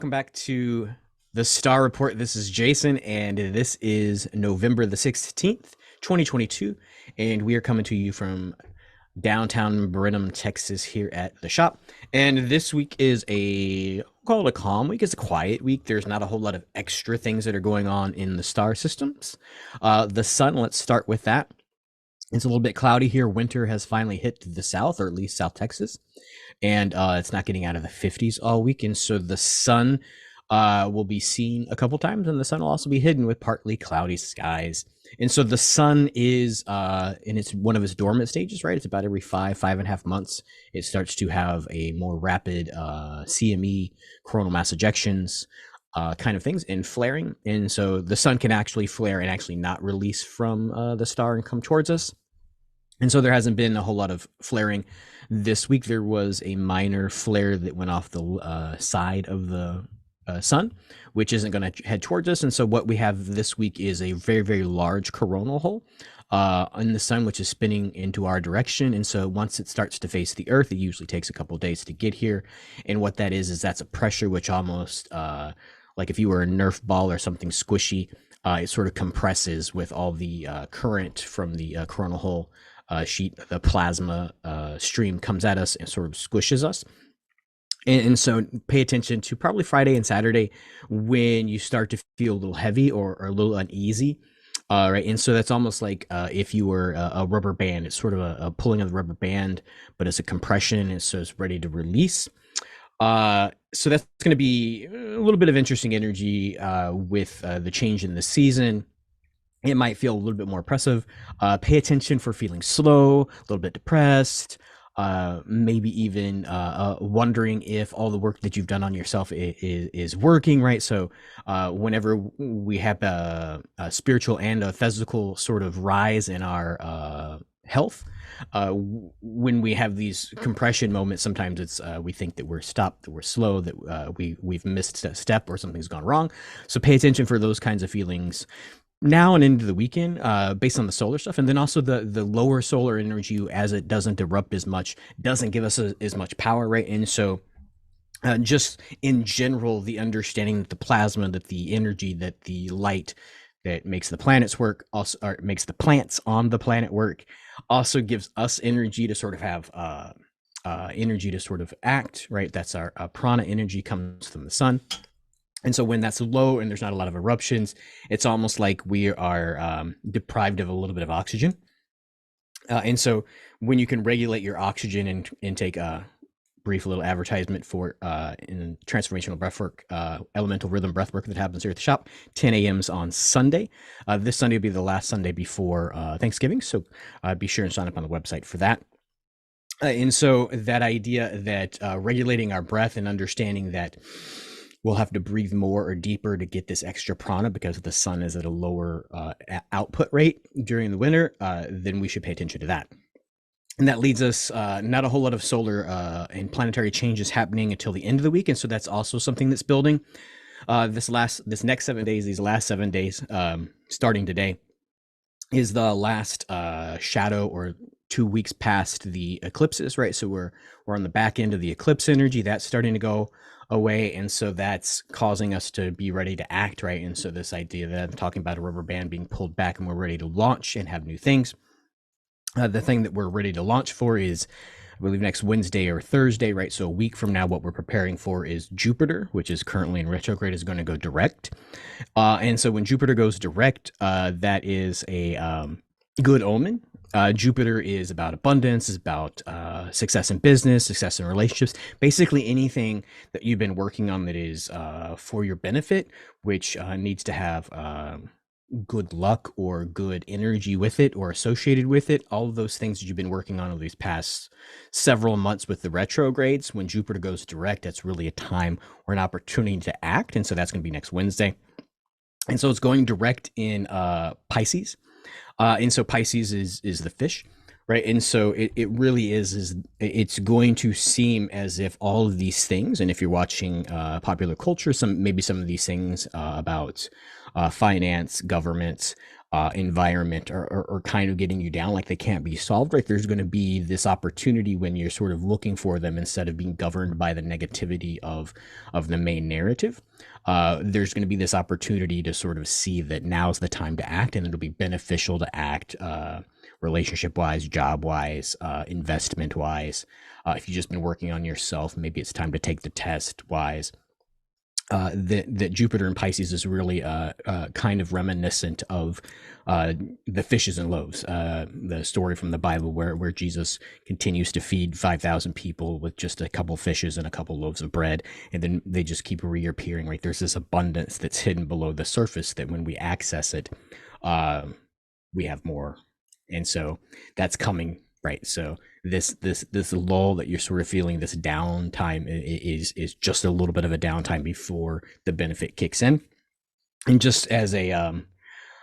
Welcome back to the Star Report. This is Jason, and this is November the 16th, 2022. And we are coming to you from downtown Brenham, Texas, here at the shop. And this week is call it a calm week. It's a quiet week. There's not a whole lot of extra things that are going on in the star systems. The sun, let's start with that. It's a little bit cloudy here. Winter has finally hit the south, or at least South Texas, and it's not getting out of the 50s all week. And so the sun will be seen a couple times, and the sun will also be hidden with partly cloudy skies. And so the sun is in its one of its dormant stages, right? It's about every 5.5 months. It starts to have a more rapid CME, coronal mass ejections, kind of things, and flaring. And so the sun can actually flare and actually not release from the star and come towards us. And so there hasn't been a whole lot of flaring this week. There was a minor flare that went off the side of the sun, which isn't going to head towards us. And so what we have this week is a very, very large coronal hole in the sun, which is spinning into our direction. And so once it starts to face the Earth, it usually takes a couple of days to get here. And what that is that's a pressure which almost like if you were a Nerf ball or something squishy, it sort of compresses with all the current from the coronal hole sheet. The plasma stream comes at us and sort of squishes us. And so pay attention to probably Friday and Saturday when you start to feel a little heavy or a little uneasy. Right. And so that's almost like if you were a rubber band, it's sort of a pulling of the rubber band, but it's a compression. And so it's ready to release. So that's going to be a little bit of interesting energy with the change in the season. It might feel a little bit more oppressive. Pay attention for feeling slow, a little bit depressed, maybe even wondering if all the work that you've done on yourself is working, right? So whenever we have a spiritual and a physical sort of rise in our health, when we have these compression moments, sometimes it's we think that we're stopped, that we're slow, that we've missed a step or something's gone wrong. So pay attention for those kinds of feelings now and into the weekend, based on the solar stuff, and then also the lower solar energy, as it doesn't erupt as much, doesn't give us as much power, right? And so just in general, the understanding that the plasma, that the energy, that the light that makes the planets work, also or makes the plants on the planet work, also gives us energy to sort of have energy to sort of act, right? That's our prana energy, comes from the sun. And so when that's low and there's not a lot of eruptions, it's almost like we are deprived of a little bit of oxygen. And so when you can regulate your oxygen and intake, brief little advertisement for in transformational breathwork, elemental rhythm breathwork that happens here at the shop, 10 a.m.s on Sunday. This Sunday will be the last Sunday before Thanksgiving. So be sure and sign up on the website for that. And so that idea that regulating our breath and understanding that we'll have to breathe more or deeper to get this extra prana because the sun is at a lower output rate during the winter, then we should pay attention to that. And that leads us not a whole lot of solar and planetary changes happening until the end of the week. And so that's also something that's building this next 7 days, these last 7 days, starting today, is the last shadow or 2 weeks past the eclipses, right? So we're on the back end of the eclipse energy. That's starting to go away, and so that's causing us to be ready to act, right? And so this idea that I'm talking about, a rubber band being pulled back and we're ready to launch and have new things. The thing that we're ready to launch for is, I believe, next Wednesday or Thursday, right? So a week from now, what we're preparing for is Jupiter, which is currently in retrograde, is going to go direct. And so when Jupiter goes direct, that is a good omen. Jupiter is about abundance, is about success in business, success in relationships, basically anything that you've been working on that is for your benefit, which needs to have good luck or good energy with it or associated with it. All of those things that you've been working on over these past several months with the retrogrades, when Jupiter goes direct, that's really a time or an opportunity to act. And so that's going to be next Wednesday. And so it's going direct in Pisces. And so Pisces is the fish, Right. And so it really is it's going to seem as if all of these things, and if you're watching popular culture, maybe some of these things about finance, government, environment are kind of getting you down, like they can't be solved. Right. There's going to be this opportunity when you're sort of looking for them instead of being governed by the negativity of the main narrative. There's going to be this opportunity to sort of see that now's the time to act, and it'll be beneficial to act relationship wise, job wise, investment wise. If you've just been working on yourself, maybe it's time to take the test wise. That Jupiter in Pisces is really kind of reminiscent of the fishes and loaves, the story from the Bible where Jesus continues to feed 5,000 people with just a couple fishes and a couple loaves of bread, and then they just keep reappearing. Right, there's this abundance that's hidden below the surface that when we access it, we have more, and so that's coming. Right, so this lull that you're sort of feeling, this downtime is just a little bit of a downtime before the benefit kicks in. And just as a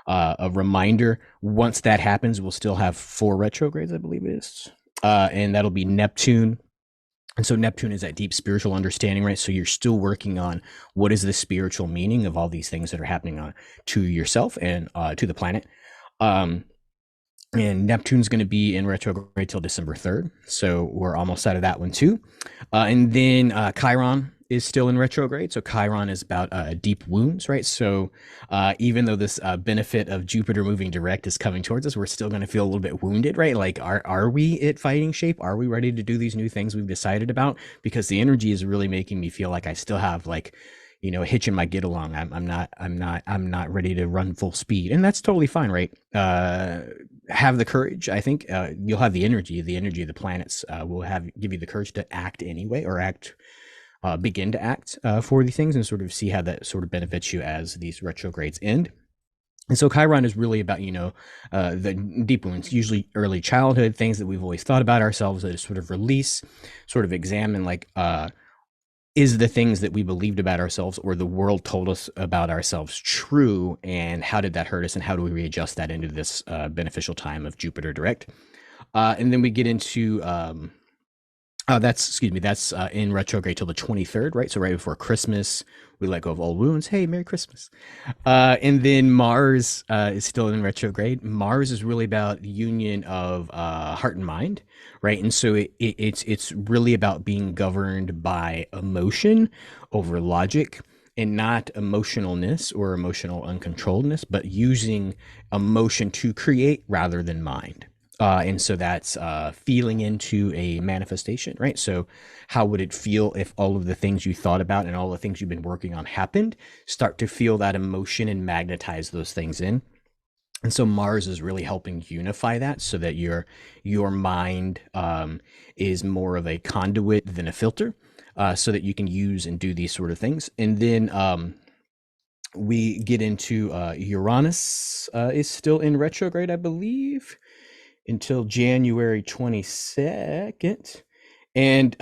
reminder, once that happens, we'll still have 4 retrogrades, I believe it is, and that'll be Neptune. And so Neptune is that deep spiritual understanding, right? So you're still working on what is the spiritual meaning of all these things that are happening to yourself and to the planet. And Neptune's going to be in retrograde till December 3rd. So we're almost out of that one too. And then Chiron is still in retrograde. So Chiron is about deep wounds, right? So even though this benefit of Jupiter moving direct is coming towards us, we're still going to feel a little bit wounded, right? Like, are we at fighting shape? Are we ready to do these new things we've decided about? Because the energy is really making me feel like I still have like, a hitch in my get along. I'm not ready to run full speed, and that's totally fine, right? Have the courage. I think you'll have the energy of the planets will give you the courage to act anyway, or begin to act for these things, and sort of see how that sort of benefits you as these retrogrades end. And so Chiron is really about, the deep wounds, usually early childhood, things that we've always thought about ourselves, that is sort of release, sort of examine, like, is the things that we believed about ourselves or the world told us about ourselves true, and how did that hurt us, and how do we readjust that into this beneficial time of Jupiter direct? And then we get into that's in retrograde till the 23rd, right? So right before Christmas, we let go of old wounds. Hey, Merry Christmas. And then Mars is still in retrograde. Mars is really about the union of heart and mind, right? And so it's really about being governed by emotion over logic, and not emotionalness or emotional uncontrolledness, but using emotion to create rather than mind. And so that's feeling into a manifestation, right? So how would it feel if all of the things you thought about and all the things you've been working on happened? Start to feel that emotion and magnetize those things in. And so Mars is really helping unify that, so that your mind is more of a conduit than a filter, so that you can use and do these sort of things. And then we get into Uranus is still in retrograde, I believe, until January 22nd. And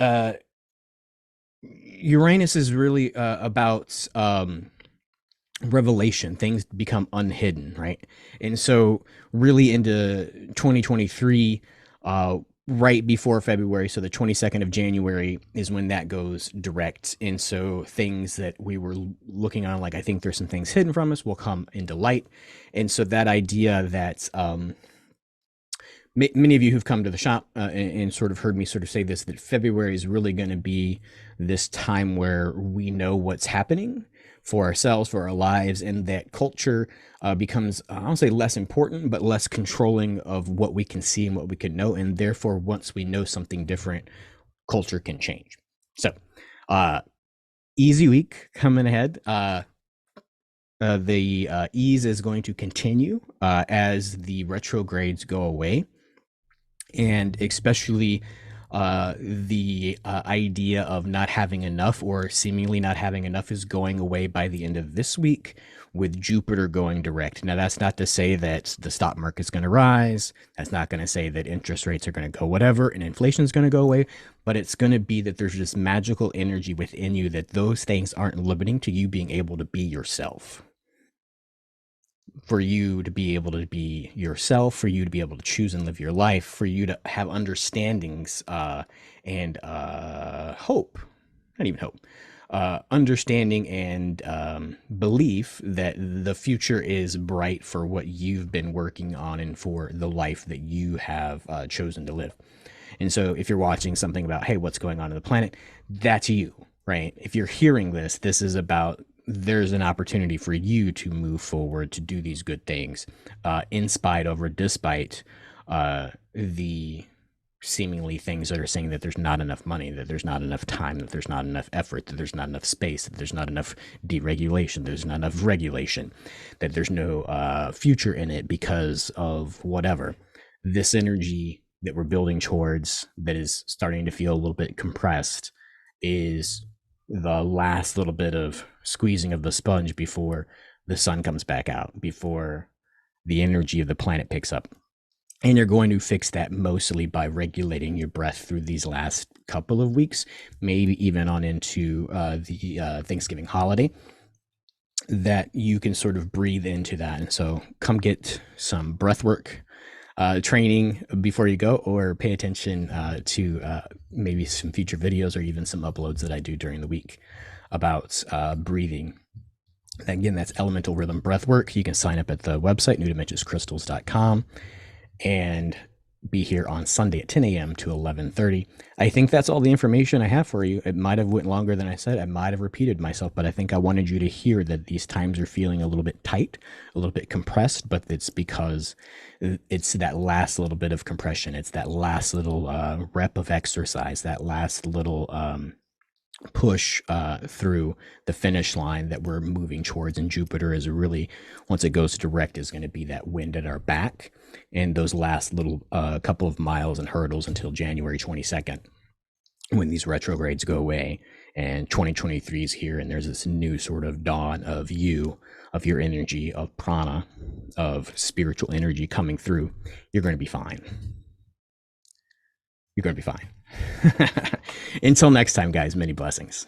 Uranus is really about revelation. Things become unhidden, right? And so really into 2023, right before February, so the 22nd of January is when that goes direct. And so things that we were looking on, like, I think there's some things hidden from us, will come into light. And so that idea that many of you who've come to the shop and sort of heard me sort of say this, that February is really going to be this time where we know what's happening for ourselves, for our lives, and that culture becomes, I don't say less important, but less controlling of what we can see and what we can know. And therefore, once we know something different, culture can change. So easy week coming ahead. The ease is going to continue as the retrogrades go away. And especially the idea of not having enough, or seemingly not having enough, is going away by the end of this week, with Jupiter going direct. Now, that's not to say that the stock market's going to rise. That's not going to say that interest rates are going to go whatever and inflation is going to go away. But it's going to be that there's this magical energy within you, that those things aren't limiting to you being able to be yourself. for you to be able to be yourself, for you to be able to choose and live your life, for you to have understandings and hope, not even hope, understanding and belief that the future is bright for what you've been working on and for the life that you have chosen to live. And so if you're watching something about, hey, what's going on in the planet, that's you, right? If you're hearing this, this is about there's an opportunity for you to move forward, to do these good things, in spite of or despite the seemingly things that are saying that there's not enough money, that there's not enough time, that there's not enough effort, that there's not enough space, that there's not enough deregulation, there's not enough regulation, that there's no future in it because of whatever. This energy that we're building towards, that is starting to feel a little bit compressed, is the last little bit of squeezing of the sponge before the sun comes back out, before the energy of the planet picks up. And you're going to fix that mostly by regulating your breath through these last couple of weeks, maybe even on into the Thanksgiving holiday, that you can sort of breathe into that. And so come get some breath work training before you go, or pay attention to maybe some future videos or even some uploads that I do during the week about breathing. Again, that's Elemental Rhythm Breathwork. You can sign up at the website, newdimensionscrystals.com, and be here on Sunday at 10 a.m. to 11:30. I think that's all the information I have for you. It might have went longer than I said. I might have repeated myself, but I think I wanted you to hear that these times are feeling a little bit tight, a little bit compressed, but it's because it's that last little bit of compression. It's that last little rep of exercise, that last little push through the finish line that we're moving towards. And Jupiter is really, once it goes direct, is going to be that wind at our back, and those last little couple of miles and hurdles until January 22nd, when these retrogrades go away and 2023 is here, and there's this new sort of dawn of you, of your energy, of prana, of spiritual energy coming through. You're going to be fine. You're going to be fine. Until next time, guys, many blessings.